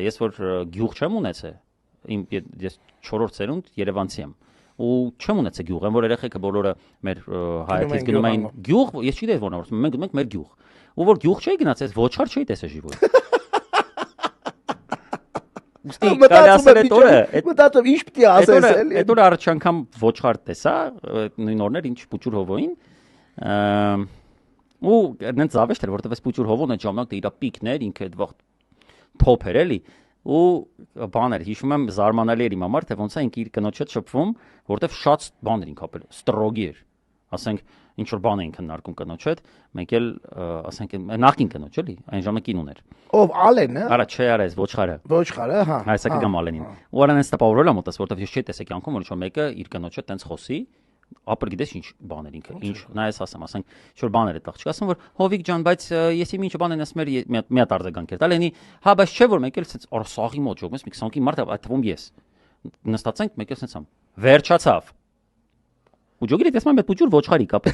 ես որ գյուղ չեմ ունեցել, ես 4-րդ սերունդ Երևանցի եմ։ Ու չեմ ունեցել գյուղ, այն որ երեխեքը բոլորը մեր հայրենից գնում էին գյուղ, ես չգիտեի որն է, մենք գնում ենք մեր գյուղ։ Ու որ գյուղ չէի գնացել, ոչխար չէի տեսել ժիվոյ։ Մտածում ինչ պիտի ասես էլի։ Այդ օր առաջ անգամ ոչխար տեսա, նույն օրներ ինչ Պուճուր հովոյին։ Ու նենց զավեշտ էր, որովհետև այս Պուճուր հովոն այդ ժամանակ իր պիկներ, ինքը այդ վաղ թոփ էր էլի։ Ու բան էր, հիշում եմ զարմանալի էր իմ համար, թե ոնց է ինքը իր կնոջ հետ շփվում, որովհետև շատ բան էր ինքը ապել, ստրոգի էր։ Ասենք ինչ որ բան էին քննարկում կնոջ հետ, մենք էլ ասենք նախին կնոջ էլի, այն ժամանակ կին ուներ։ Ով Ալենը։ Արա չէ, արա էս ոչխարը։ Ոչխարը, հա։ Այսա կգամ Ալենին։ Ու արանից տպավորել եմ մոտս, որովհետև ես չէի տեսել կյանքում, որ ինչ որ մեկը իր կնոջ հետ տենց խոսի, ապր գիտես ինչ բան էր ինքը, ինչ, նայես ասեմ, ասենք, ինչ որ բան էր այդ աղջիկը, ասում որ Հովիկ ջան, բայց ես իմ ինչ բան են ասում էր մի հատ արձագանք էր տալ, այնի, հա, բայց չէ որ մեկ էլ սենց սաղի մոտ ժողովես, մի 20-ի մարդ այդ թվում ես։ Նստած ենք, մեկ էլ սենց ամ։ Վերջացավ։ Ու ջոգիրի տեսնում եմ այդ Պուճուր ոչխարի կապ։